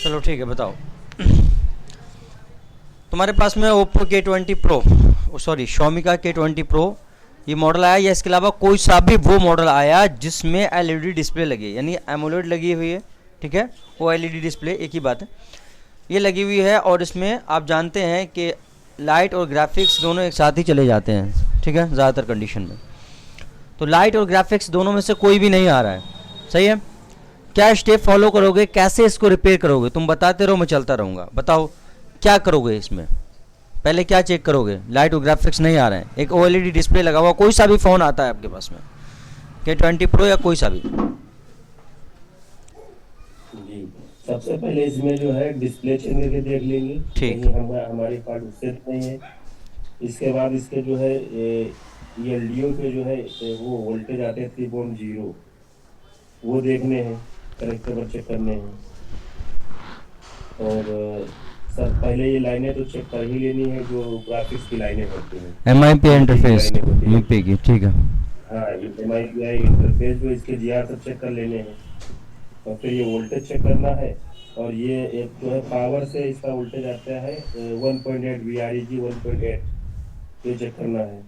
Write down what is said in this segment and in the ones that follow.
चलो ठीक है, बताओ। तुम्हारे पास में Oppo K20 pro, sorry Xiaomi का K20 प्रो ये मॉडल आया, या इसके अलावा कोई सा भी वो मॉडल आया जिसमें एलईडी डिस्प्ले लगी, यानी एमोलेड लगी हुई है, ठीक है, वो एलईडी डिस्प्ले एक ही बात है, ये लगी हुई है, और इसमें आप जानते हैं कि लाइट और ग्राफिक्स दोनों एक साथ ही चले जाते हैं, ठीक है, ज़्यादातर कंडीशन में। तो लाइट और ग्राफिक्स दोनों में से कोई भी नहीं आ रहा है, सही है। क्या स्टेप फॉलो करोगे, कैसे इसको रिपेयर करोगे? तुम बताते रहो, मैं चलता रहूँगा। बताओ क्या करोगे इसमें, पहले क्या चेक करोगे? लाइट और ग्राफिक्स नहीं आ रहे हैं, एक ओएलईडी डिस्प्ले लगा हुआ, कोई सा भी फ़ोन आता है आपके पास में, K20 प्रो या कोई सा भी। जी, सबसे पहले इसमें जो है डिस्प्ले चेक करके देख लेंगे, ठीक। कहीं हमारी पार्ट उससे नहीं है। इसके बाद इसके जो है एलडीओ पे जो है वो वोल्टेज आते हैं 3.0, वो देखने हैं, करेक्टर चेक करने हैं। और सर पहले ये लाइनें तो चेक कर ही लेनी है, जो ग्राफिक्स की लाइनें होती हैं, MIPI इंटरफेस MIPI की, ठीक है। हाँ, MIPI इंटरफेस जो इसके जीआर सब चेक कर लेने हैं, और फिर ये वोल्टेज चेक करना है। और ये एक जो है पावर से इसका वोल्टेज आता है 1.8 VREG 1.8, ये चेक करना है।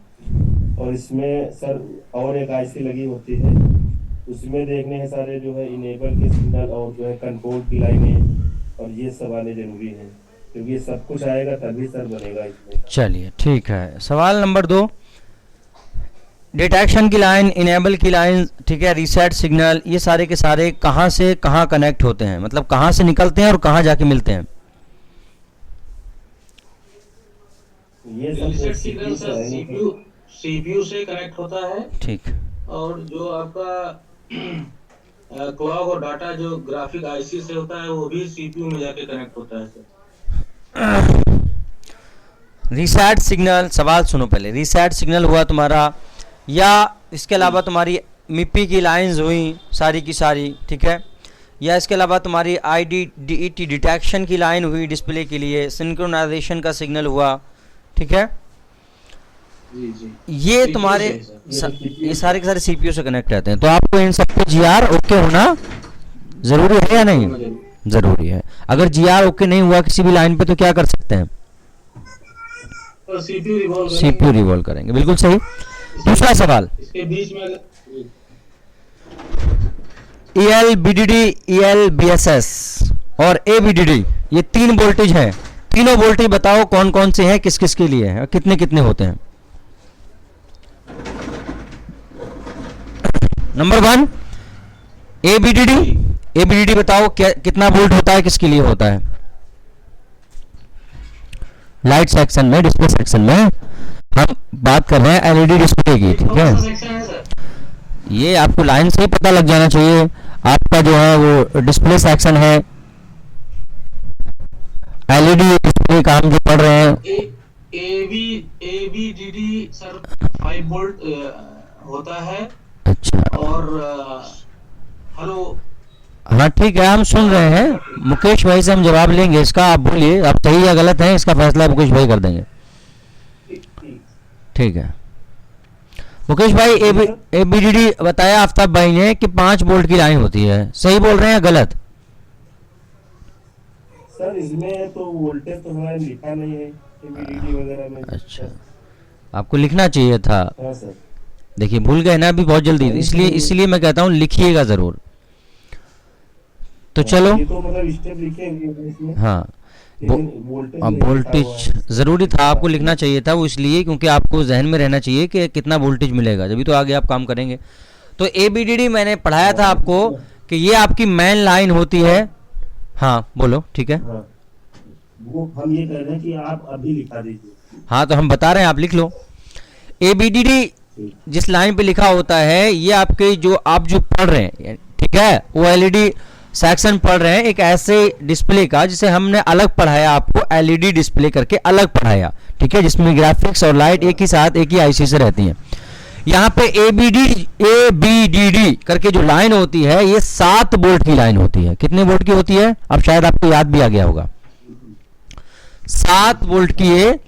और इसमें सर और एक आईसी लगी होती है, उसमें देखने हैं सारे जो है इनेबल के सिग्नल और जो है कंट्रोल की लाइनें, और ये सब आने जरूरी है, क्योंकि ये सब कुछ आएगा तभी सर बनेगा इसमें। चलिए ठीक है। सवाल नंबर 2, डिटेक्शन की लाइन, इनेबल की लाइन, ठीक है, रीसेट सिग्नल, ये सारे के सारे कहाँ से कहाँ कनेक्ट होते हैं, मतलब कहाँ से निकलते हैं और कहाँ जाके मिलते हैं? ये सब रीसेट सिग्नल सर सीपीयू से कनेक्ट होता है, ठीक। और जो आपका क्लॉक और डाटा जो ग्राफिक आईसी से होता है वो भी सीपीयू में जाके कनेक्ट होता है सर। रीसेट सिग्नल, सवाल सुनो पहले, रीसेट सिग्नल हुआ तुम्हारा, या इसके अलावा तुम्हारी मिपी की लाइंस हुई सारी की सारी, ठीक है, या इसके अलावा तुम्हारी IDDET डिटेक्शन की लाइन हुई डिस्प्ले के लिए, सिंक्रोनाइजेशन का सिग्नल हुआ, ठीक है, जी जी, ये CPU तुम्हारे से है ये सारे के सारे सीपीयू से कनेक्ट रहते हैं। तो आपको इन सब पे GR ओके होना ज़रूरी है या नहीं? ज़रूरी है। अगर GR ओके नहीं हुआ किसी भी लाइन पे तो क्या कर सकते हैं? सर सीपीयू रिवॉल्व करेंगे, बिल्कुल सही। दूसरा सवाल, इसके बीच में ELBDD, ELBSS और ABDD, ये 3 वोल्टेज हैं, तीनों वोल्टेज बताओ कौन कौन से हैं, किस किस के लिए हैं, और कितने कितने होते हैं? नंबर 1 ABDD बताओ कितना वोल्ट होता है, किसके लिए होता है? लाइट सेक्शन में, डिस्प्ले सेक्शन में हम बात कर रहे हैं एलईडी डिस्प्ले की, ठीक है। ये आपको लाइन से ही पता लग जाना चाहिए, आपका जो है वो डिस्प्ले सेक्शन है, एलईडी डिस्प्ले का हम जो पढ़ रहे हैं। ABDD सर 5 वोल्ट होता है। अच्छा, और हेलो, हाँ ठीक है, हम सुन रहे हैं, मुकेश भाई से हम जवाब लेंगे इसका, आप बोलिए, आप सही या गलत हैं इसका फैसला मुकेश भाई कर देंगे, ठीक है। मुकेश भाई, ABDD बताया आफ्ताब भाई ने कि 5 वोल्ट की लाइन होती है, सही बोल रहे हैं गलत? सर इसमें तो वोल्टेज तो हमारा लिखा नहीं है ABDD वगैरह में। अच्छा, आपको लिखना चाहिए था। हाँ सर, देखिए भूल गए ना अभी बहुत जल्दी, इसलिए मैं कहता हूँ लिखिएगा जरूर। तो चलो, ये तो मतलब स्टेप लिखे हैं इसमें, हाँ, लेकिन वोल्टेज नहीं लिखा हुआ वोल्टेज है। ज़रूरी था, आपको लिखना चाहिए था वो, इसलिए क्योंकि आपको जहन में रहना चाहिए कि कितना वोल्टेज मिलेगा, जब भी तो आगे आप काम करेंगे। तो ABDD मैंने पढ़ाया था आपको कि ये आपकी मेन लाइन होती है। हाँ बोलो, ठीक है। हाँ, वो हम ये कह रहे हैं कि आप अभी लिखा दीजिए। हाँ तो हम बता रहे हैं, आप लिख लो। ABDD जिस लाइन पे लिखा होता है, ये आपके जो आप जो पढ़ रहे हैं, ठीक है, वो एलईडी सेक्शन पढ़ रहे हैं एक ऐसे डिस्प्ले का जिसे हमने अलग पढ़ाया, आपको एलईडी डिस्प्ले करके अलग पढ़ाया, ठीक है, जिसमें ग्राफिक्स और लाइट एक ही साथ एक ही आईसी से रहती हैं। यहाँ पे ABDD करके जो लाइन होती है, ये 7 वोल्ट की लाइन होती है। कितने वोल्ट की होती है? अब शायद आपको याद भी आ गया होगा, 7 वोल्ट की ये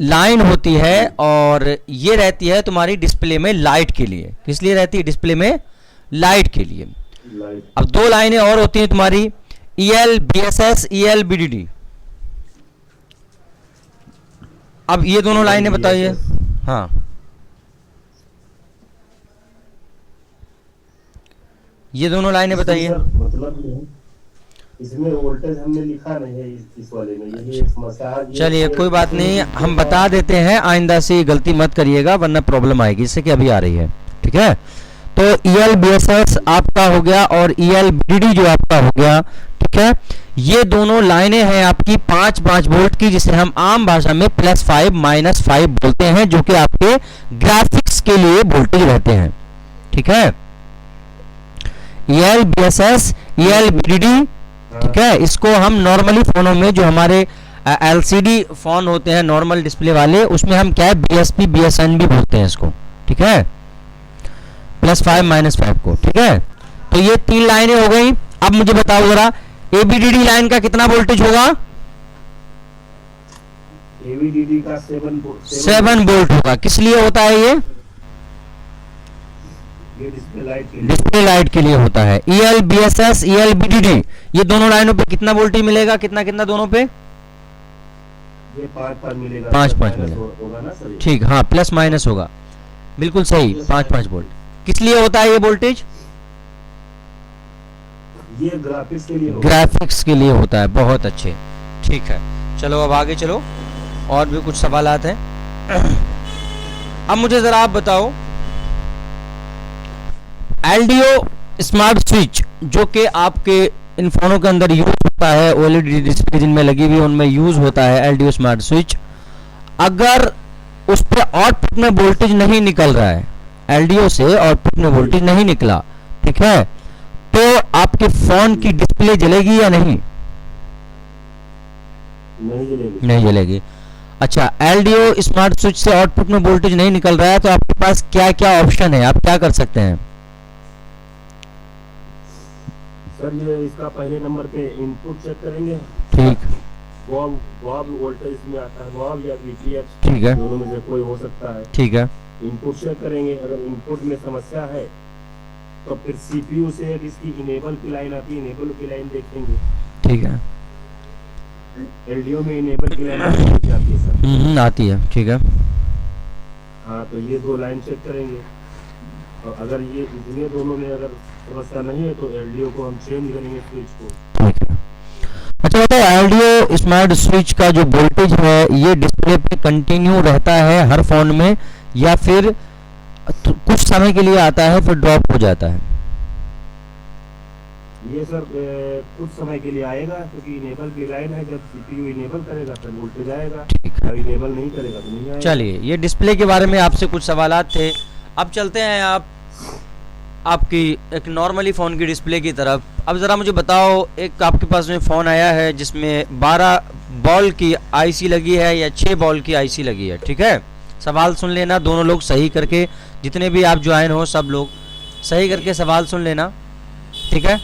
लाइन होती है, और ये रहती है तुम्हारी डिस्प्ले में लाइट के लिए। किस लिए रहती है? डिस्प्ले में लाइट के लिए। अब 2 लाइनें और होती हैं तुम्हारी, ELBSS ELBDD। अब ये दोनों लाइनें बताइए। हाँ, ये दोनों लाइनें बताइए। मतलब इसमें वोल्टेज हमने लिखा नहीं है इस वाले में, यही एक समस्या है। चलिए कोई बात नहीं, हम बता देते हैं, आइंदा से गलती मत करिएगा वरना प्रॉब्लम आएगी, इससे कि अभी आ रही है। ठीक है, तो ELBSS आपका हो गया और ELBDD जो आपका हो गया। ठीक है, ये दोनों लाइनें हैं आपकी 5-5 वोल्ट की, जिसे हम आम भाषा में +5 -5 बोलते हैं, जो कि आपके ग्राफिक्स के लिए वोल्टेज रहते हैं। ठीक है, ELBSS ELBDD। ठीक है, इसको हम नॉर्मली फोनों में, जो हमारे LCD फोन होते हैं नॉर्मल डिस्प्ले वाले, उसमें हम क्या है BSP BSN भी बोलते हैं इसको। ठीक है, +5 -5 को। ठीक है, तो ये 3 लाइनें हो गई। अब मुझे बताओ जरा ABDD लाइन का कितना वोल्टेज होगा? ABDD का 7 वोल्ट होगा। किस लिए होता है ये डिस्प्ले लाइट के लिए होता है। ELBSS ELBDD ये दोनों लाइनों पे कितना वोल्टेज मिलेगा? कितना कितना दोनों पे? ये 5-5 मिलेगा। 5-5 मिलेगा होगा ना सर? ठीक, हाँ, +- होगा, बिल्कुल सही। 5-5 वोल्ट किस लिए होता है ये वोल्टेज? ये ग्राफिक्स के लिए होगा। ग्राफिक्स के लिए होता है। बहुत अच्छे, ठीक है। चलो अब आगे चलो, और भी कुछ सवालात हैं। अब मुझे जरा आप बताओ, LDO स्मार्ट स्विच जो कि आपके इन फोनों के अंदर यूज होता है, OLED डिस्प्ले जिनमें लगी हुई उनमें यूज होता है LDO स्मार्ट स्विच, अगर उस पर आउटपुट में वोल्टेज नहीं निकल रहा है, LDO से आउटपुट में वोल्टेज नहीं निकला, ठीक है, तो आपके फोन की डिस्प्ले जलेगी या नहीं? नहीं जलेगी। अच्छा, LDO स्मार्ट स्विच से आउटपुट में वोल्टेज नहीं निकल रहा है, तो आपके पास क्या क्या ऑप्शन है, आप क्या कर सकते हैं? सर ये इसका पहले नंबर पे इनपुट चेक करेंगे। ठीक, वॉब वोल्टेज इसमें आता है, वॉब या VTH, ठीक है, दोनों में से कोई हो सकता है। ठीक है, इनपुट चेक करेंगे। अगर इनपुट में समस्या है तो फिर CPU से एक इसकी इनेबल की लाइन आती है, इनेबल की लाइन देखेंगे। ठीक है, LDO में इनेबल की लाइन आती है सर। आती है, ठीक है। हाँ, तो ये 2 लाइन चेक करेंगे, और अगर ये इतने दोनों में अगर समस्या नहीं है तो LDO को हम चेंज करेंगे स्विच को। ठीक है। अच्छा बताओ, LDO स्मार्ट स्विच का जो वोल्टेज है ये डिस्प्ले पे कंटिन्यू रहता है हर फोन में, या फिर कुछ समय के लिए आता है फिर ड्रॉप हो जाता है? ये सर कुछ समय के लिए आएगा, क्योंकि इनेबल की लाइन है। जब CPU इनेबल करेगा तो वोल्टेज आएगा, ठीक है। जब इनेबल नहीं करेगा तो नहीं आएगा। चलिए, ये डिस्प्ले के बारे में आपसे कुछ सवालात थे। अब चलते हैं आपकी एक नॉर्मली फ़ोन की डिस्प्ले की तरफ। अब ज़रा मुझे बताओ, एक आपके पास में फ़ोन आया है जिसमें 12 बॉल की IC लगी है या 6 बॉल की IC लगी है, ठीक है। सवाल सुन लेना, दोनों लोग सही करके, जितने भी आप ज्वाइन हो सब लोग सही करके सवाल सुन लेना, ठीक है।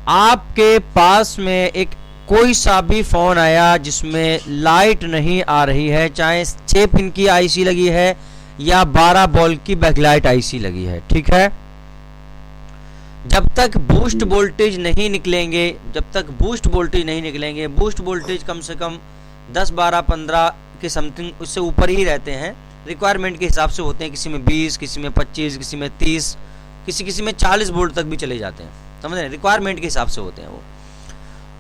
आपके पास में एक कोई सा भी फ़ोन आया जिसमें लाइट नहीं आ रही है, चाहे 6 पिन की IC लगी है या 12 बॉल की बैकलाइट IC लगी है, ठीक है। जब तक बूस्ट वोल्टेज नहीं निकलेंगे, बूस्ट वोल्टेज कम से कम 10, 12, 15 के समथिंग, उससे ऊपर ही रहते हैं, रिक्वायरमेंट के हिसाब से होते हैं। किसी में 20, किसी में 25, किसी में 30, किसी में 40 वोल्ट तक भी चले जाते हैं, समझ रहे हैं, रिक्वायरमेंट के हिसाब से होते हैं वो।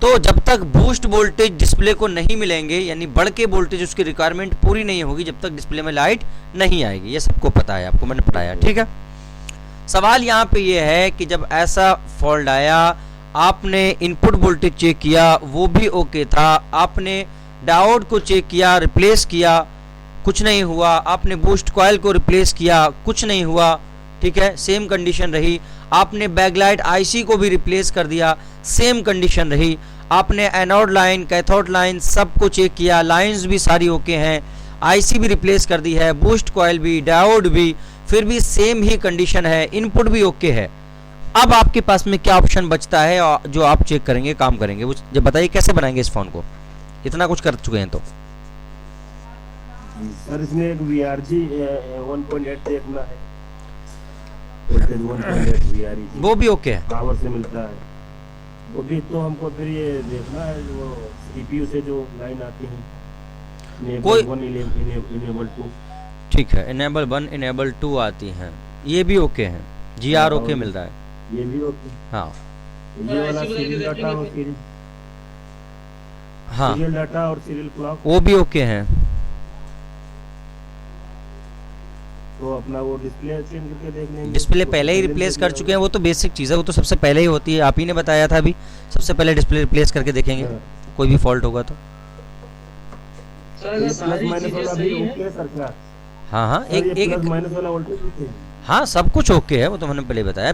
तो जब तक बूस्ट वोल्टेज डिस्प्ले को नहीं मिलेंगे, यानी बढ़ के वोल्टेज उसकी रिक्वायरमेंट पूरी नहीं होगी, जब तक डिस्प्ले में लाइट नहीं आएगी। ये सबको पता है, आपको मैंने पढ़ाया, ठीक है। सवाल यहाँ पे ये है कि जब ऐसा फॉल्ट आया, आपने इनपुट वोल्टेज चेक किया, वो भी ओके था, आपने डायोड को चेक किया, रिप्लेस किया, कुछ नहीं हुआ, आपने बूस्ट कॉइल को रिप्लेस किया, कुछ नहीं हुआ, ठीक है, सेम कंडीशन रही। आपने बैकलाइट IC को भी रिप्लेस कर दिया, सेम कंडीशन रही। आपने एनोड लाइन, कैथोड लाइन सबको चेक किया, लाइंस भी सारी ओके हैं, IC भी रिप्लेस कर दी है, बूस्ट कॉइल भी, डायोड भी, फिर भी सेम ही कंडीशन है, इनपुट भी ओके है। अब आपके पास में क्या ऑप्शन बचता है जो आप चेक करेंगे, काम करेंगे, वो जब बताइए कैसे बनाएंगे इस फोन को, इतना कुछ कर चुके हैं तो। सर इसमें एक VRG 1.8 देखना है, वोल्टेज 1.8 VRG, वो भी ओके है, पावर से मिलता है। वो भी तो हमको फिर ये देखना है, वो सीपीयू से जो लाइन आती है, कोई- इनेबल 1 इनेबल 2। ठीक है, इनेबल 1 इनेबल 2 आती हैं, ये भी ओके हैं, GR ओके मिल रहा है। ये भी ओके। हाँ ये वाला ऐसी सीरियल वजह से डाटा और देखेंगे हाँ सीरियल डाटा और सीरियल क्लॉक, वो भी ओके हैं। तो अपना वो डिस्प्ले चेंज करके देख लेंगे। डिस्प्ले पहले ही रिप्लेस कर चुके हैं, वो तो बेसिक चीज़ है, वो तो सबसे पहले ही होती है, आप ही ने बताया था अभी। सबसे पहले डिस्प्ले रिप्लेस करके देखेंगे, हाँ। कोई भी फॉल्ट होगा तो। सर अगर प्लस सारी माइनस चीजें वाला सही भी है ओके है सर क्या? हाँ हाँ, सर, एक ये एक प्लस माइनस वाला वोल्टेज भी थे। हाँ सब कुछ ओके है, वो तो मैंने पहले बताया।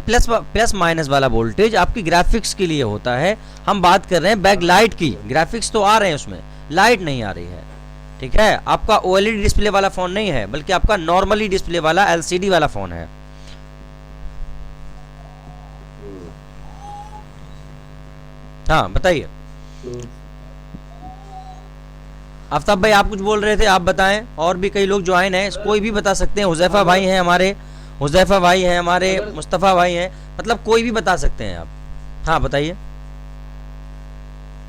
प्लस माइनस वाला वोल्टेज आपकी ग्राफिक्स के लिए होता है, हम बात कर रहे हैं बैक लाइट की। ग्राफिक्स तो आ रहे हैं उसमें, लाइट नहीं आ रही है, ठीक है। आपका OLED डिस्प्ले वाला फोन नहीं है, बल्कि आपका नॉर्मली डिस्प्ले वाला LCD वाला फोन है। हाँ बताइए तो आफ्ताब भाई, आप कुछ बोल रहे थे, आप बताएं। और भी कई लोग ज्वाइन हैं, कोई भी बता सकते हैं। हुज़ैफा भाई हैं हमारे, हुज़ैफा भाई हैं हमारे, मुस्तफ़ा भाई हैं, मतलब कोई भी बता सकते हैं आप। हाँ बताइए,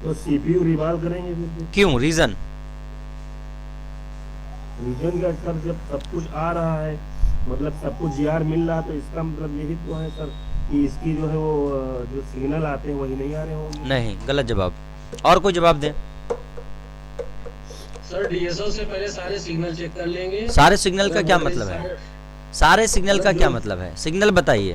तो सीपीयू रिवॉल्व करेंगे फिर? क्यों, रीज़न? रीजन का सर, जब सब कुछ आ रहा है, मतलब सब कुछ जीआर मिल रहा है, तो इसका मतलब यही तो है सर कि इसकी जो है वो जो सिग्नल आते हैं वही नहीं आ रहे होंगे। नहीं, गलत जवाब। और कोई जवाब दें। सर डीएसओ से पहले सारे सिग्नल चेक कर लेंगे। सारे सिग्नल का क्या मतलब है? सारे सिग्नल का क्या मतलब है? सिग्नल बताइए।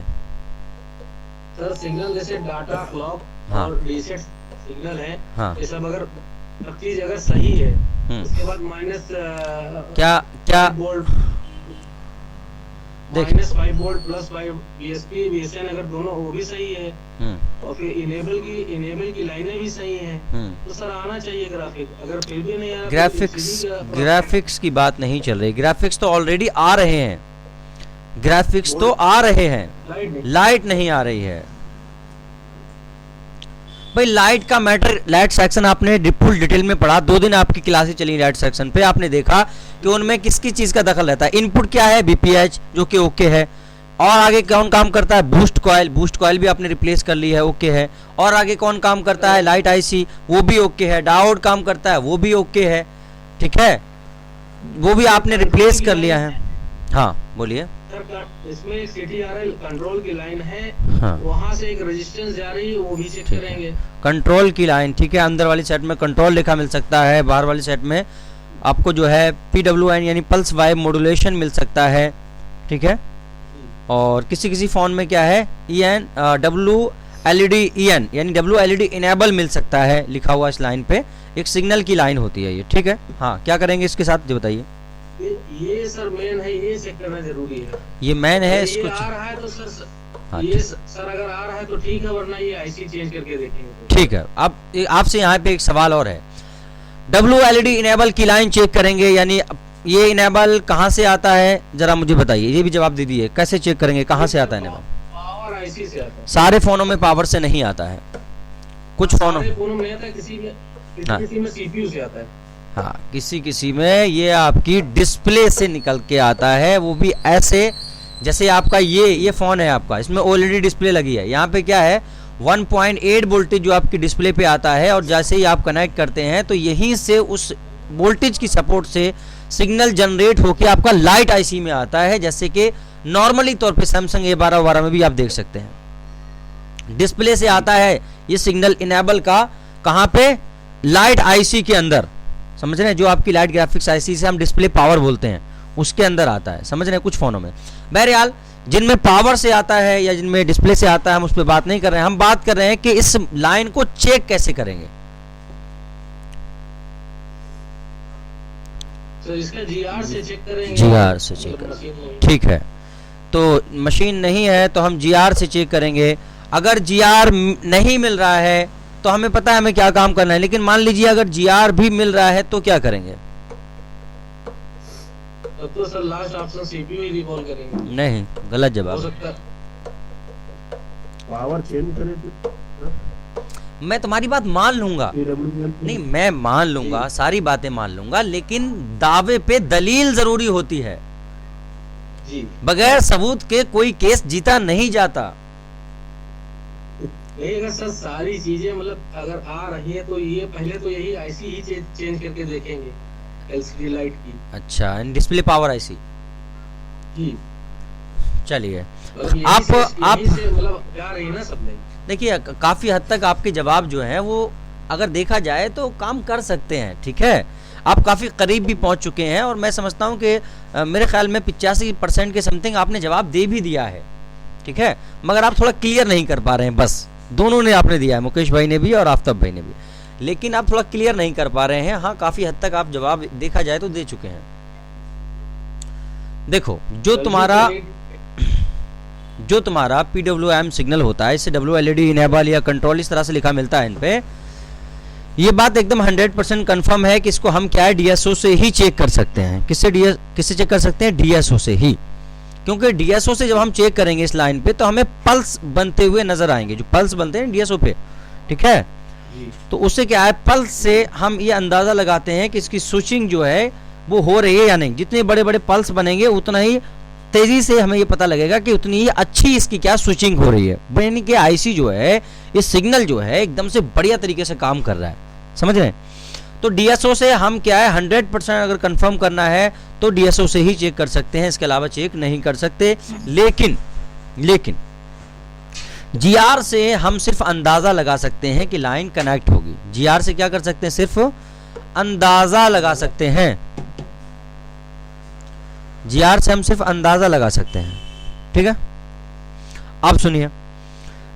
सर सिग्नल जैसे डाटा, क्लॉक हाँ। और रीसेट सिग्नल है, हाँ। ये सब अगर सब चीज अगर सही है, उसके बाद क्या क्या वोल्ट, देखिए। -5 वोल्ट प्लस 5 बीएसपी बीएसएन अगर दोनों वो भी सही है, और फिर इनेबल की लाइनें भी सही हैं, तो सर आना चाहिए ग्राफिक। अगर फिर भी नहीं आ रहा, ग्राफिक्स की बात नहीं चल रही। ग्राफिक्स तो ऑलरेडी आ रहे हैं, ग्राफिक्स तो आ रहे हैं, लाइट नहीं आ रही है भाई। लाइट का मैटर, लाइट सेक्शन आपने फुल डिटेल में पढ़ा, 2 दिन आपकी क्लासेस चली लाइट सेक्शन पे, आपने देखा कि उनमें किसकी चीज का दखल रहता है। इनपुट क्या है? BPH, जो कि ओके है। और आगे कौन काम करता है? बूस्ट कॉइल भी आपने रिप्लेस कर ली है, ओके है। और आगे कौन काम करता है? लाइट IC, वो भी ओके है। डायोड काम करता है, वो भी ओके है, ठीक है, वो भी आपने रिप्लेस कर लिया है। हाँ बोलिए। इसमें एक CTRL कंट्रोल की लाइन है, हाँ। वहां से एक रेजिस्टेंस जा रही है, वो भी चेक करेंगे। कंट्रोल की लाइन, ठीक है, अंदर वाली सेट में कंट्रोल लिखा मिल सकता है, बाहर वाली सेट में आपको जो है PWM यानी पल्स वाइब मॉड्यूलेशन मिल सकता है, ठीक है। और किसी किसी फोन में क्या है, WLED EN यानी WLED इनेबल मिल सकता है, लिखा हुआ इस लाइन पे। एक सिग्नल की लाइन होती है ये, ठीक है। हाँ, क्या करेंगे इसके साथ, जो बताइए। ये सर मेन है, ये चेक करना जरूरी है। ये मैन है, ये इसको आ रहा है तो सर हाँ, ये सर अगर आ रहा है तो ठीक है, वरना ये IC चेंज करके देखेंगे। ठीक है। अब आपसे यहाँ पे एक सवाल और है, WLED इनेबल की लाइन चेक करेंगे, यानी ये इनेबल कहाँ से आता है, जरा मुझे बताइए। ये भी जवाब दे दीजिए, कैसे चेक करेंगे, कहाँ से आता है इनेबल? पावर IC से आता है। सारे फोनों में पावर से नहीं आता है, कुछ फोनों सारे फोनों में आता है, किसी हाँ। में CPU से आता है। हाँ, किसी में ये आपकी डिस्प्ले से निकल के आता है, वो भी ऐसे जैसे आपका ये फोन है आपका, इसमें OLED डिस्प्ले लगी है। यहाँ पे क्या है, 1.8 वोल्टेज जो आपकी डिस्प्ले पे आता है, और जैसे ही आप कनेक्ट करते हैं तो यहीं से उस वोल्टेज की सपोर्ट से सिग्नल जनरेट होके आपका लाइट IC में आता है, जैसे कि नॉर्मली तौर पे सैमसंग A12 में भी आप देख सकते हैं। डिस्प्ले से आता है ये सिग्नल इनेबल का, कहाँ पे? लाइट IC के अंदर, समझ रहे हैं, जो आपकी लाइट ग्राफिक्स IC से हम डिस्प्ले पावर बोलते हैं, उसके अंदर आता है, समझ रहे हैं, कुछ फोनों में। बहरहाल जिनमें पावर से आता है या जिनमें डिस्प्ले से आता है, हम उस पर बात नहीं कर रहे हैं, हम बात कर रहे हैं कि इस लाइन को चेक कैसे करेंगे। तो इसका GR से चेक करेंगे। GR से चेक करेंगे, ठीक है। तो मशीन नहीं है तो हम GR से चेक करेंगे। अगर GR नहीं मिल रहा है तो हमें पता है हमें क्या काम करना है, लेकिन मान लीजिए अगर GR भी मिल रहा है तो क्या करेंगे? तो सर लास्ट ऑप्शन CPU ही रिवॉल्व करेंगे। नहीं, गलत हो जवाब। सकता है पावर चेंज करें तो मैं तुम्हारी बात मान लूंगा, PWM नहीं मैं मान लूंगा, सारी बातें मान लूंगा, लेकिन दावे पे दलील जरूरी होती है। जी। बगैर सबूत के कोई केस जीता नहीं जाता। नहीं अगर सर सारी चीजें मतलब अगर आ रही है तो ये पहले तो यही आईसी ही चेंज करके देखेंगे एलसीडी लाइट की। अच्छा, डिस्प्ले पावर आईसी जी चलिए मतलब आप यही से मतलब आ रही है ना सब नहीं। देखिए काफी हद तक आपके जवाब जो है वो अगर देखा जाए तो काम कर सकते हैं, ठीक है। आप काफी करीब भी पहुंच चुके हैं और मैं समझता हूं कि मेरे ख्याल में 85% के समथिंग आपने जवाब दे भी दिया है, ठीक है। मगर आप थोड़ा क्लियर नहीं कर पा रहे हैं, बस दोनों ने आपने दिया है, मुकेश भाई ने भी और आफ्ताब भाई ने भी, लेकिन आप थोड़ा क्लियर नहीं कर पा रहे हैं। हाँ काफी हद तक आप जवाब देखा जाए तो दे चुके हैं। देखो जो तुम्हारा PWM सिग्नल होता है, इसे WLED इनेबल या कंट्रोल इस तरह से लिखा मिलता है इन पे, ये बात एकदम 100% कंफर्म है कि इसको हम क्या है DSO से ही चेक कर सकते हैं। किससे चेक कर सकते हैं? DSO से ही, क्योंकि DSO से जब हम चेक करेंगे इस लाइन पे तो हमें पल्स बनते हुए नजर आएंगे, जो पल्स बनते हैं DSO पे, ठीक है। तो उससे क्या है, पल्स से हम ये अंदाजा लगाते हैं कि इसकी स्विचिंग जो है वो हो रही है या नहीं। जितने बड़े बड़े पल्स बनेंगे उतना ही तेजी से हमें ये पता लगेगा कि उतनी ही अच्छी इसकी क्या स्विचिंग हो रही है। यानी कि आईसी जो है, ये सिग्नल जो है एकदम से बढ़िया तरीके से काम कर रहा है, समझ रहे हैं। तो DSO से हम क्या है 100% अगर कंफर्म करना है तो DSO से ही चेक कर सकते हैं, इसके अलावा चेक नहीं कर सकते। लेकिन GR से हम सिर्फ अंदाजा लगा सकते हैं कि लाइन कनेक्ट होगी। GR से क्या कर सकते हैं? सिर्फ अंदाजा लगा सकते हैं। GR से हम सिर्फ अंदाजा लगा सकते हैं, ठीक है। अब सुनिए,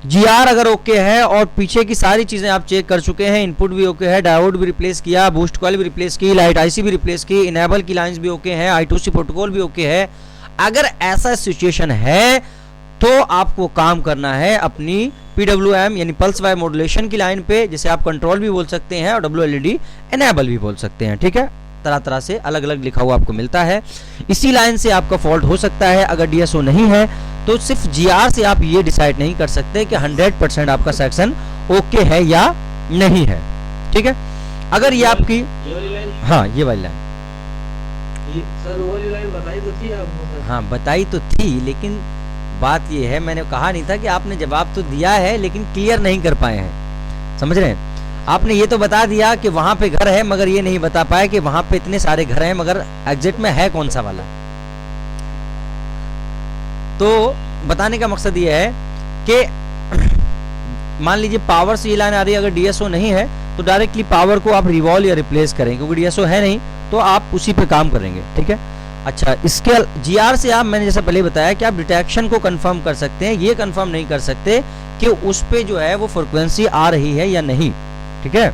GR अगर ओके है और पीछे की सारी चीजें आप चेक कर चुके हैं, इनपुट भी ओके है, डायोड भी रिप्लेस किया, बूस्ट कॉइल भी रिप्लेस की, लाइट आईसी भी रिप्लेस की, इनेबल की लाइंस भी ओके है, I2C प्रोटोकॉल भी ओके है। अगर ऐसा सिचुएशन है तो आपको काम करना है अपनी PWM यानी पल्स वाइज मॉड्यूलेशन की लाइन पे, जिसे आप कंट्रोल भी बोल सकते हैं और WLED इनेबल भी बोल सकते हैं, ठीक है। तरह तरह से अलग अलग लिखा हुआ आपको मिलता है। इसी लाइन से आपका फॉल्ट हो सकता है। अगर DSO नहीं है तो सिर्फ GR से आप ये डिसाइड नहीं कर सकते कि 100% आपका सेक्शन ओके है या नहीं है, ठीक है। अगर ये आपकी हाँ ये वाली लाइन सर वो वाली लाइन बताई तो थी आपको? हाँ बताई तो थी, लेकिन बात ये है, मैंने कहा नहीं था कि आपने जवाब तो दिया है लेकिन क्लियर नहीं कर पाए हैं, समझ रहे हैं। आपने ये तो बता दिया कि वहां पे घर है, मगर ये नहीं बता पाए कि वहां पे इतने सारे घर हैं, मगर एग्जिट में है कौन सा वाला। तो बताने का मकसद ये है कि मान लीजिए पावर से ये लाइन आ रही है, अगर DSO नहीं है तो डायरेक्टली पावर को आप रिवॉल्व या रिप्लेस करें, क्योंकि DSO है नहीं तो आप उसी पे काम करेंगे, ठीक है। अच्छा, इसके GR से आप, मैंने जैसा पहले बताया कि आप डिटेक्शन को कंफर्म कर सकते हैं, ये कंफर्म नहीं कर सकते कि उस पे जो है वो फ्रिक्वेंसी आ रही है या नहीं, ठीक है।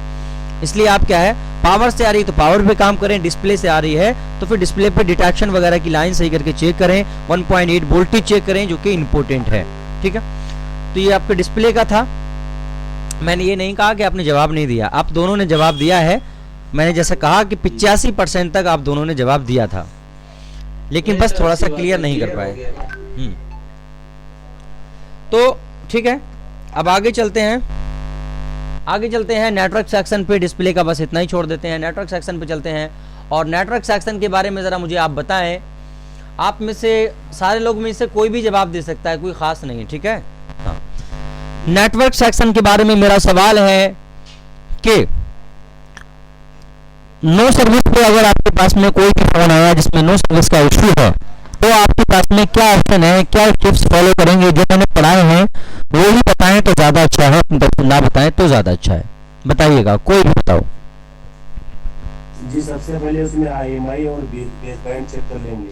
इसलिए आप क्या है, पावर से आ रही है तो पावर पे काम करें, डिस्प्ले से आ रही है तो फिर डिस्प्ले पे डिटेक्शन वगैरह की लाइन सही करके चेक करें, 1.8 वोल्टेज चेक करें जो कि इंपॉर्टेंट है, ठीक है। तो ये आपके डिस्प्ले का था। मैंने ये नहीं कहा कि आपने जवाब नहीं दिया, आप दोनों ने जवाब दिया है। मैंने जैसा कहा कि 85% तक आप दोनों ने जवाब दिया था, लेकिन बस थोड़ा सा क्लियर नहीं कर पाए। तो ठीक है, अब आगे चलते हैं नेटवर्क सेक्शन पे। डिस्प्ले का बस इतना ही छोड़ देते हैं, नेटवर्क सेक्शन पे चलते हैं। और नेटवर्क सेक्शन के बारे में ज़रा मुझे आप बताएं। आप में से सारे लोग में से कोई भी जवाब दे सकता है, कोई ख़ास नहीं है, ठीक है। हाँ, नेटवर्क सेक्शन के बारे में मेरा सवाल है कि नो सर्विस पे अगर आपके पास में कोई भी फ़ोन आया जिसमें नो सर्विस का इशू है, तो आपके पास में क्या ऑप्शन है, क्या टिप्स फॉलो करेंगे? जो मैंने पढ़ाए हैं वो ही बताएं तो ज़्यादा अच्छा है, अपनी तरफ से ना बताएं तो ज़्यादा अच्छा है। बताइएगा, कोई भी बताओ। जी, सबसे पहले उसमें IMI और बेस बैंड चेक कर लेंगे,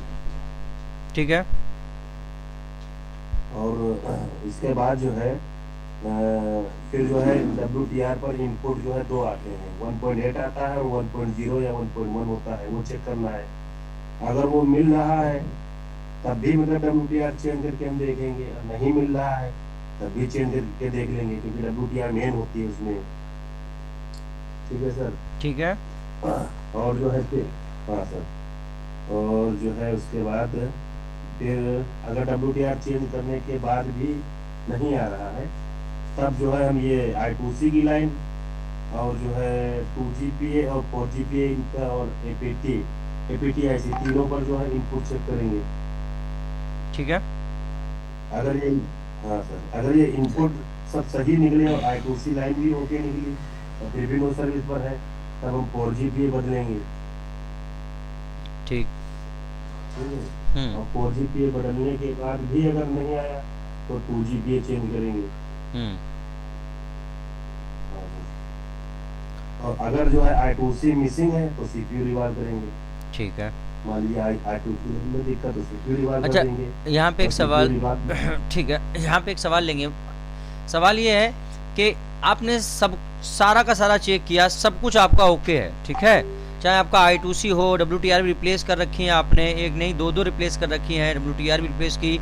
ठीक है। और इसके बाद जो है फिर जो है WTR पर इनपुट जो है 2 आते हैं, 1.8 आता है और 1.0 या 1.1 होता है, वो चेक करना है। अगर वो मिल रहा है तब भी मतलब WTR चेंज करके हम देखेंगे, और नहीं मिल रहा है तब भी चेंज करके देख लेंगे, क्योंकि WTR मेन होती है उसमें, ठीक है सर। ठीक है। और जो है फिर हाँ सर, और जो है उसके बाद फिर अगर WTR चेंज करने के बाद भी नहीं आ रहा है तब जो है हम ये I2C की लाइन और जो है 2GPA और 4GPA इनका और APT-IC तीनों पर जो है इनपुट चेक करेंगे, ठीक है। अगर ये हाँ सर, अगर ये इनपुट सब सही निकले और I2C लाइन भी ओके निकली और फिर भी नो सर्विस पर है, तब हम 4GPA बदलेंगे। ठीक। और 4GPA बदलने के बाद भी अगर नहीं आया तो 2GPA चेंज करेंगे। और अगर जो है I2C मिसिंग है तो CPU रिवाल करेंगे। ठीक है। मान लीजिए I2C में दिक्कत तो CPU रिवाल अच्छा, कर देंगे। यहाँ पे एक और सवाल CPU रिवाल ठीक है, यहाँ पे एक सवाल लेंगे। सवाल ये है कि आपने सब सारा का सारा चेक किया, सब कुछ आपका ओके है, ठीक है, चाहे आपका I2C हो, WTR भी रिप्लेस कर रखी है आपने, एक नहीं दो रिप्लेस कर रखी है, WTR भी रिप्लेस की,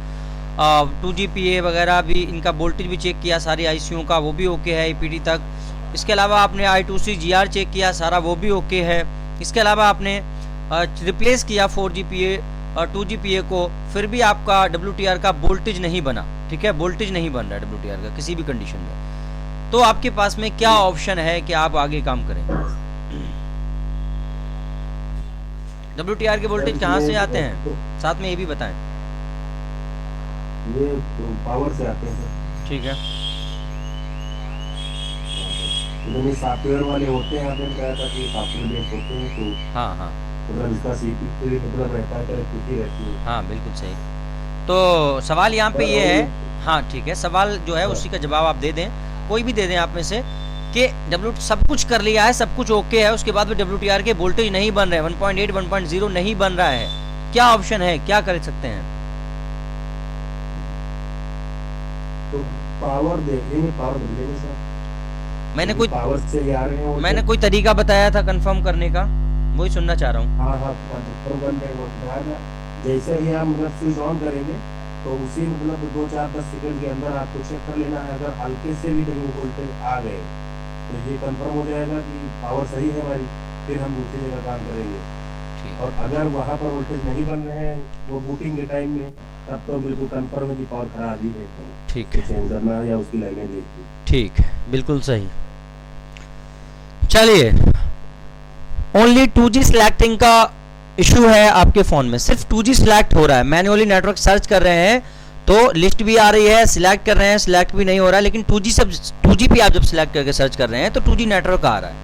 2GPA वगैरह भी, इनका वोल्टेज भी चेक किया सारी ICU का, वो भी ओके है APT तक। इसके अलावा आपने I2C GR चेक किया सारा, वो भी ओके है। इसके अलावा आपने रिप्लेस किया 4GPA और 2GPA को, फिर भी आपका WTR का वोल्टेज नहीं बना, ठीक है, वोल्टेज नहीं बन रहा है WTR का किसी भी कंडीशन में, तो आपके पास में क्या ऑप्शन है कि आप आगे काम करें? WTR के वोल्टेज कहाँ से आते हैं, साथ में ये भी बताएं। ये पावर से आते हैं। ठीक है। ये सॉफ्टवेयर वाले होते हैं, आपने बताया था कि सॉफ्टवेयर बेस्ड होते हैं, तो हाँ हाँ मतलब इसका CPU मतलब रहता है, कनेक्टिविटी रहती है। हाँ बिल्कुल सही। तो सवाल यहाँ पे ये है, हाँ ठीक है, सवाल जो है उसी का जवाब आप दे दें, कोई भी दे दें आप में से, कि सब कुछ कर लिया है, सब कुछ ओके है, उसके बाद भी WTR के वोल्टेज नहीं बन रहे हैं, 1.8 1.0 नहीं बन रहा है, क्या ऑप्शन है, क्या कर सकते हैं? तो पावर देखेंगे, पावर बदलेंगे सर। मैंने कोई पावर से ही आ रहे हैं, मैंने कोई तरीका बताया था कंफर्म करने का, वही सुनना चाह रहा हूँ। हाँ हाँ, कंफर्म करने को बताया। जैसे ही आप मतलब स्विच ऑन करेंगे तो उसी मतलब 2-4-10 सेकंड के अंदर आपको चेक कर लेना है, अगर हल्के से भी कहीं वोल्टेज आ गए तो ये कंफर्म हो जाएगा कि पावर सही है हमारी, फिर हम दूसरी जगह काम करेंगे। और अगर वहाँ पर वोल्टेज नहीं बन रहे हैं वो बूटिंग के टाइम में, तब तो बिल्कुल कंफर्म है कि पावर खराब ही है, ठीक है, चेंज करना या उसकी लाइनें देखनी। ठीक है, बिल्कुल सही। चलिए, ओनली 2G सिलेक्टिंग का इशू है आपके फोन में, सिर्फ 2G सिलेक्ट हो रहा है, मैन्युअली नेटवर्क सर्च कर रहे हैं तो लिस्ट भी आ रही है, सिलेक्ट कर रहे हैं, सिलेक्ट भी नहीं हो रहा है, लेकिन 2G पे आप जब सिलेक्ट करके सर्च कर रहे हैं तो 2G नेटवर्क आ रहा है,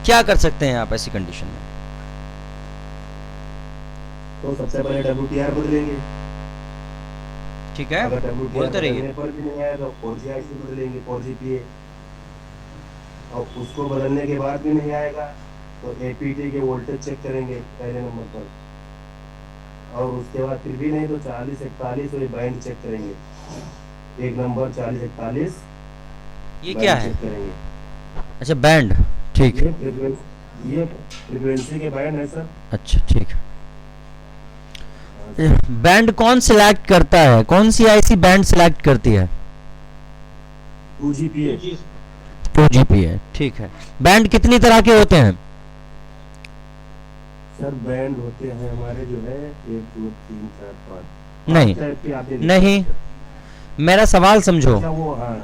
क्या कर सकते हैं आप ऐसी कंडीशन में? तो सबसे पहले WTR बदलेंगे। ठीक है, अगर WTR बोलते रहिए। बदलने पर भी नहीं आया तो 4G IC बदलेंगे, 4GPA, और उसको बदलने के बाद भी नहीं आएगा तो APT के वोल्टेज चेक करेंगे पहले नंबर पर, और उसके बाद फिर भी नहीं तो 40-41 और बैंड चेक करेंगे, एक नंबर 40-41 ये क्या है? चेक करेंगे। अच्छा, बैंड, ठीक है, ये फ्रीक्वेंसी के बैंड है सर। अच्छा ठीक है। बैंड कौन सिलेक्ट करता है, कौन सी IC बैंड सिलेक्ट करती है? 2GPA। 2GPA, ठीक है। बैंड कितनी तरह के होते हैं? सर बैंड होते हैं हमारे जो है 1 2 3 4 5 नहीं नहीं, मेरा सवाल समझो। अच्छा, वो हाँ,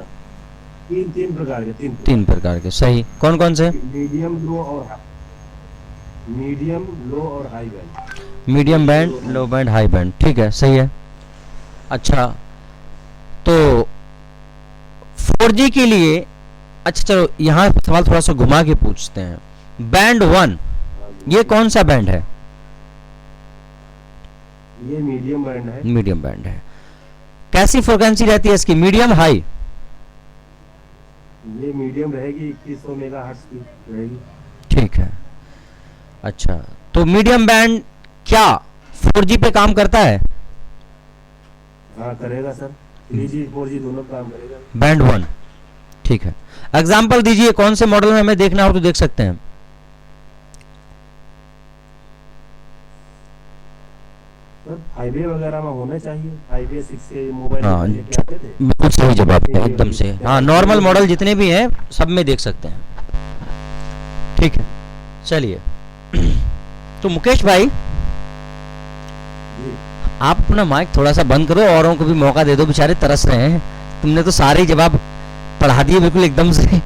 तीन प्रकार के, तीन प्रकार के, सही। कौन कौन से? मीडियम लो और हाई बैंड। मीडियम बैंड, लो बैंड, हाई बैंड, ठीक है, सही है। अच्छा, तो 4G के लिए, अच्छा चलो यहाँ सवाल थोड़ा सा घुमा के पूछते हैं। बैंड 1 ये कौन सा बैंड है? ये मीडियम बैंड है। मीडियम बैंड है। कैसी फ्रीक्वेंसी रहती है इसकी, मीडियम हाई? ये मीडियम रहेगी, 2100 मेगाहर्ट्ज की रहेगी। ठीक है। अच्छा, तो मीडियम बैंड क्या 4G पे काम करता है? हाँ करेगा सर, 3G 4G दोनों काम करेगा। बैंड 1, ठीक है। एग्जाम्पल दीजिए, कौन से मॉडल में हमें देखना हो तो देख सकते हैं। हाईवे वगैरह में होना चाहिए, हाईवे 6 के मोबाइल हाँ, लेके आते थे। बिल्कुल सही जवाब है, एकदम से। हाँ, नॉर्मल मॉडल जितने भी हैं सब में देख सकते हैं। ठीक है, चलिए। तो मुकेश भाई, आप अपना माइक थोड़ा सा बंद करो, औरों को भी मौका दे दो, बेचारे तरस रहे हैं। तुमने तो सारे जवाब पढ़ा दिए बिल्कुल एकदम से।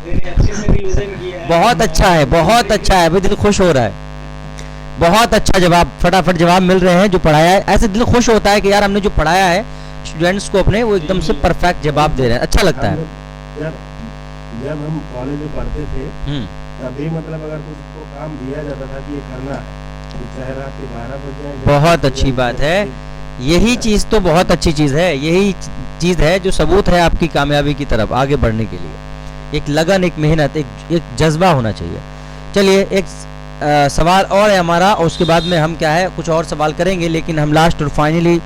बहुत अच्छा है, बहुत अच्छा है, दिल खुश हो रहा है। बहुत अच्छा जवाब, फटाफट जवाब मिल रहे हैं जो पढ़ाया है। ऐसे दिल खुश होता है कि यार हमने जो पढ़ाया है स्टूडेंट्स को अपने, वो एकदम से परफेक्ट जवाब दे रहे हैं, अच्छा लगता है। जब जब हम कॉलेज में पढ़ते थे हम्म, तभी मतलब अगर कुछ को काम दिया जाता था कि ये करना है तो चाहे रात के 12 बज जाए बहुत अच्छी बात है। यही चीज़ तो बहुत अच्छी चीज़ है, यही चीज़ है जो सबूत है आपकी कामयाबी की तरफ आगे बढ़ने के लिए। एक लगन, एक मेहनत, एक जज्बा होना चाहिए। चलिए एक सवाल और है हमारा, और उसके बाद में हम क्या है कुछ और सवाल करेंगे, लेकिन हम लास्ट और फाइनली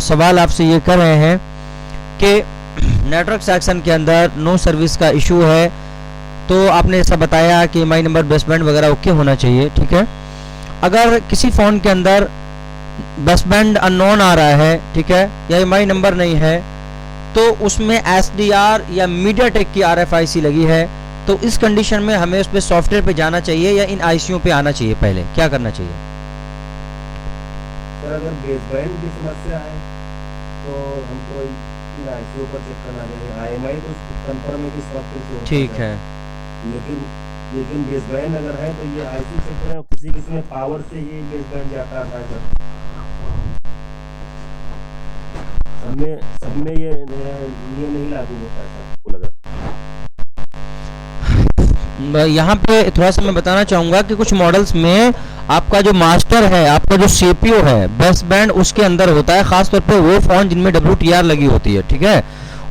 सवाल आपसे ये कर रहे हैं कि नेटवर्क सेक्शन के अंदर नो सर्विस का इशू है, तो आपने ऐसा बताया कि माई नंबर बेसबैंड वगैरह ओके होना चाहिए, ठीक है। अगर किसी फ़ोन के अंदर बेसबैंड अननोन आ रहा है, ठीक है, या माई नंबर नहीं है, तो उसमें SDR या मीडियाटेक की RFIC लगी है, तो इस कंडीशन में हमें उस पर सॉफ्टवेयर पे जाना चाहिए या इन ICO पे आना चाहिए, पहले क्या करना चाहिए? सर अगर बेसबैंड की समस्या है तो हमको इन ICO पर चेक करना चाहिए। IMI तो कंफर्म है कि सॉफ्टवेयर से होता ठीक है। लेकिन बेसबैंड अगर है तो ये IC चेक करें, किसी में पावर से ही बेसबैंड जाता है सर। सब में ये नहीं लागू होता है सर, को लगा। यहाँ पे थोड़ा सा मैं बताना चाहूँगा कि कुछ मॉडल्स में आपका जो मास्टर है, आपका जो CPU है, बेसबैंड उसके अंदर होता है, खासतौर पे वो फ़ोन जिनमें WTR लगी होती है, ठीक है,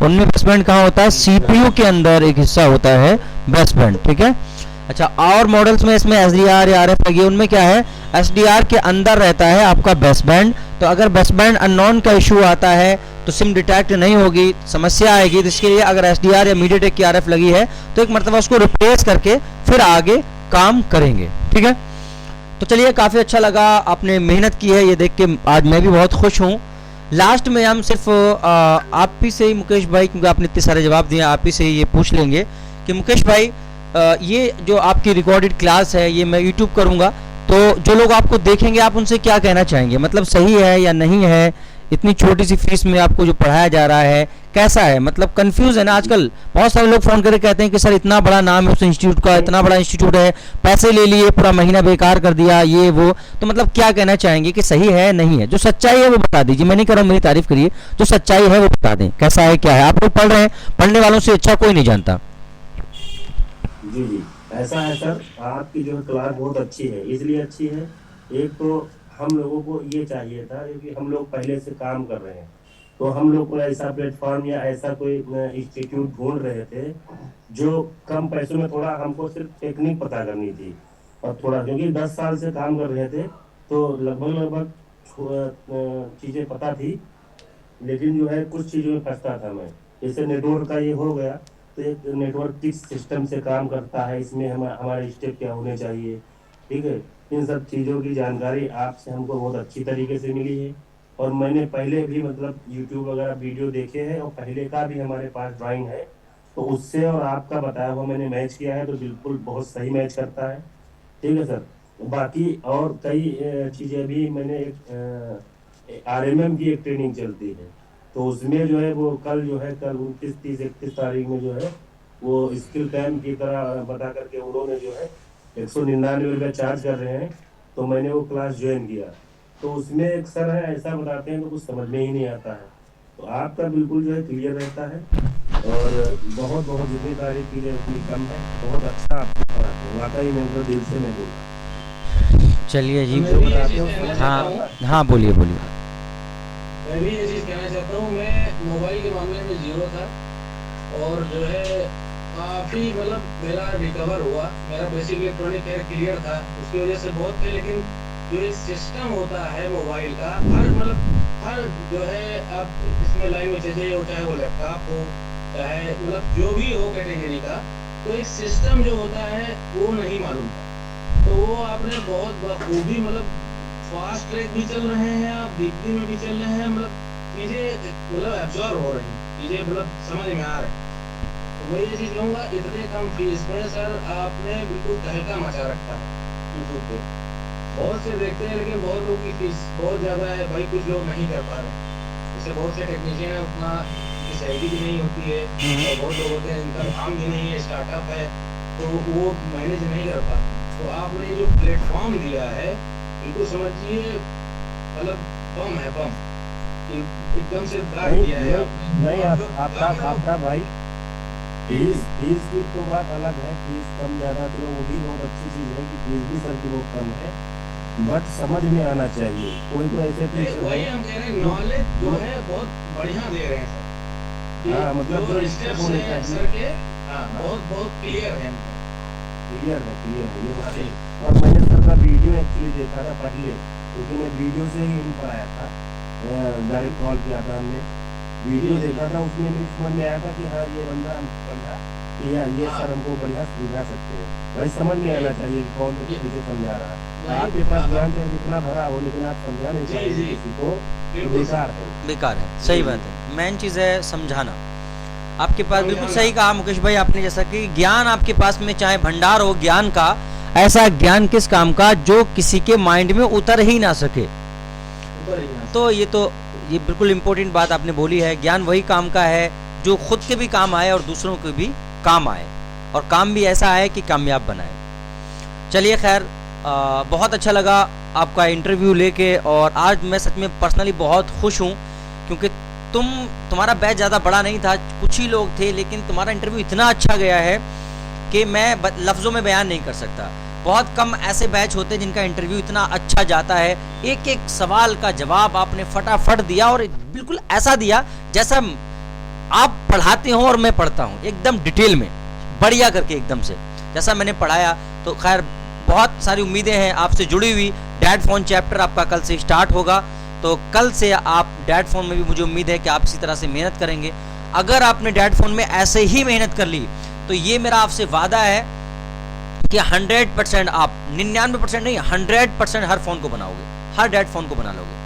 उनमें बेसबैंड कहाँ होता है? CPU के अंदर एक हिस्सा होता है बेसबैंड, ठीक है। अच्छा, और मॉडल्स में इसमें SDR या RF लगी है, उनमें क्या है? SDR के अंदर रहता है आपका बेसबैंड। तो अगर बेसबैंड अननोन का इशू आता है तो सिम डिटेक्ट नहीं होगी, समस्या आएगी, तो इसके लिए अगर SDR या मीडियाटेक की RF लगी है तो एक मरतबा उसको रिप्लेस करके फिर आगे काम करेंगे, ठीक है। तो चलिए, काफ़ी अच्छा लगा, आपने मेहनत की है, ये देख के आज मैं भी बहुत खुश हूँ। लास्ट में हम सिर्फ आप ही से ही मुकेश भाई, क्योंकि आपने इतने सारे जवाब दिए, आप ही से ये पूछ लेंगे कि मुकेश भाई ये जो आपकी रिकॉर्डेड क्लास है ये मैं यूट्यूब करूँगा, तो जो लोग आपको देखेंगे आप उनसे क्या कहना चाहेंगे? मतलब सही है या नहीं है? इतनी छोटी सी फीस में आपको जो पढ़ाया जा रहा है कैसा है? मतलब कंफ्यूज है ना आजकल, बहुत सारे लोग फ़ोन करके कहते हैं कि सर इतना बड़ा नाम है उस इंस्टीट्यूट का, इतना बड़ा इंस्टीट्यूट है, पैसे ले लिए, पूरा महीना बेकार कर दिया, ये वो। तो मतलब क्या कहना चाहेंगे कि सही है नहीं है? जो सच्चाई है वो बता दीजिए, मैं नहीं कर रहा हूँ मेरी तारीफ करिए, जो सच्चाई है वो बता दें, कैसा है क्या है। आप लोग पढ़ रहे हैं, पढ़ने वालों से अच्छा कोई नहीं जानता। जी ऐसा है सर, आपकी जो क्लास बहुत अच्छी है, इसलिए अच्छी है, एक तो हम लोगों को ये चाहिए था क्योंकि हम लोग पहले से काम कर रहे हैं, तो हम लोग को ऐसा प्लेटफॉर्म या ऐसा कोई इंस्टीट्यूट ढूंढ रहे थे जो कम पैसों में, थोड़ा हमको सिर्फ टेक्निक पता करनी थी, और थोड़ा क्योंकि 10 साल से काम कर रहे थे तो लगभग चीज़ें पता थी, लेकिन जो है कुछ चीज़ों में फंसता था मैं। जैसे नेटवर्क का ये हो गया, तो एक नेटवर्क किस सिस्टम से काम करता है, इसमें हमारे स्टेप क्या होने चाहिए, ठीक है, इन सब चीज़ों की जानकारी आपसे हमको बहुत अच्छी तरीके से मिली है। और मैंने पहले भी मतलब यूट्यूब वगैरह वीडियो देखे हैं, और पहले का भी हमारे पास ड्राइंग है, तो उससे और आपका बताया हुआ मैंने मैच किया है, तो बिल्कुल बहुत सही मैच करता है, ठीक है सर। बाकी और कई चीज़ें भी मैंने एक RMM की एक ट्रेनिंग चलती है, तो उसमें जो है वो कल 29, 30, 31 तारीख में जो है वो स्किल कैम्प की तरह बता करके उन्होंने जो है 199 रुपये चार्ज कर रहे हैं, तो मैंने वो क्लास ज्वाइन किया, तो उसमें एक सर है ऐसा बताते हैं तो कुछ समझ में ही नहीं आता है, तो आपका बिल्कुल जो है क्लियर रहता है, और बहुत बहुत जितनी तारीफ की जाए उतनी कम है, बहुत अच्छा आपको पढ़ाते हैं, वाकई में तो दिल से मैं बोल रहा हूँ। चलिए जी, मैं भी ये चीज़ कहना चाहता हूँ, हाँ हाँ, बोलिए बोलिए। मैं भी ये चीज़ कहना चाहता हूँ, मैं मोबाइल के मामले में जीरो था, और जो है काफ़ी मतलब मेरा रिकवर हुआ, मेरा बेसिक इलेक्ट्रॉनिक क्लियर था, उसकी वजह से बहुत थे, लेकिन जो एक सिस्टम होता है मोबाइल का, हर जो है आप इसमें लाइन में चले जाओ, चाहे वो लैपटॉप हो, चाहे मतलब जो भी हो कैटेगरी का, तो एक सिस्टम जो होता है वो नहीं मालूम था, तो वो आपने बहुत बखूबी मतलब फास्ट ट्रैक भी चल रहे हैं, आप डीपली में भी चल रहे हैं, मतलब चीज़ें मतलब एब्जॉर्व हो रही हैं, चीज़ें मतलब समझ में आ रही हैं। तो मैं ये चीज़ कहूँगा, इतने कम फीस में सर आपने बिल्कुल तहलका मचा रखा है यूट्यूब पे। बहुत से देखते हैं, लेकिन बहुत लोगों की फीस बहुत ज़्यादा है भाई, कुछ लोग नहीं कर पा रहे, जैसे बहुत से टेक्नीशियन है, उतना सैलरी भी नहीं होती है, और बहुत लोग होते हैं इनका काम भी नहीं है, स्टार्टअप है, तो वो मैनेज नहीं कर पाते। तो आपने जो प्लेटफॉर्म दिया है, बिल्कुल समझिए मतलब बम है, बम एकदम से दाग दिया है नहीं आपका भाई फीस की तो बात अलग है, फीस कम ज़्यादा चलो वो भी बहुत अच्छी चीज़ है कि फीस भी सर की बहुत कम है, बट समझ में आना चाहिए। कोई तो ऐसे टीचर वही है हम कह रहे हैं, नॉलेज जो है बहुत बढ़िया दे रहे हैं सर। कि हाँ, मतलब जो जो स्टेप्स होने हैं चाहिए। सर के बहुत बहुत क्लियर है। क्लियर है ये बात है। और मैंने सर का वीडियो एक्चुअली देखा था पहले, क्योंकि मैं वीडियो से ही इन पर आया था, डायरेक्ट कॉल किया था हमने, वीडियो देखा था, उसमें भी समझ में आया था कि हाँ ये बंदा हमको समझा कि यार ये सर हमको बढ़िया समझा सकते हैं। भाई समझ में आना चाहिए कि कौन कैसे समझा रहा है। आपके पास ज्ञान चाहे जितना भरा हो, लेकिन आप समझा नहीं पाएंगे किसी को तो बेकार है। बेकार है, सही बात है। मेन चीज़ है समझाना। आपके पास बिल्कुल सही कहा मुकेश भाई आपने, जैसा कि ज्ञान आपके पास में चाहे भंडार हो ज्ञान का, ऐसा ज्ञान किस काम का जो किसी के माइंड में उतर ही ना सके। तो ये बिल्कुल इम्पोर्टेंट बात आपने बोली है। ज्ञान वही काम का है जो खुद के भी काम आए और दूसरों के भी काम आए, और काम भी ऐसा आए कि कामयाब बनाए। चलिए खैर, बहुत अच्छा लगा आपका इंटरव्यू लेके, और आज मैं सच में पर्सनली बहुत खुश हूँ, क्योंकि तुम्हारा बैच ज़्यादा बड़ा नहीं था, कुछ ही लोग थे, लेकिन तुम्हारा इंटरव्यू इतना अच्छा गया है कि मैं लफ्ज़ों में बयान नहीं कर सकता। बहुत कम ऐसे बैच होते हैं जिनका इंटरव्यू इतना अच्छा जाता है। एक एक सवाल का जवाब आपने फटाफट दिया, और बिल्कुल ऐसा दिया जैसा आप पढ़ाते हो और मैं पढ़ता हूँ, एकदम डिटेल में बढ़िया करके, एकदम से जैसा मैंने पढ़ाया। तो खैर बहुत सारी उम्मीदें हैं आपसे जुड़ी हुई। डैड फोन चैप्टर आपका कल से स्टार्ट होगा, तो कल से आप डैड फोन में भी मुझे उम्मीद है कि आप इसी तरह से मेहनत करेंगे। अगर आपने डैड फोन में ऐसे ही मेहनत कर ली तो ये मेरा आपसे वादा है कि 100% आप 99% नहीं 100% हर फोन को बनाओगे, हर डैड फोन को बना लोगे।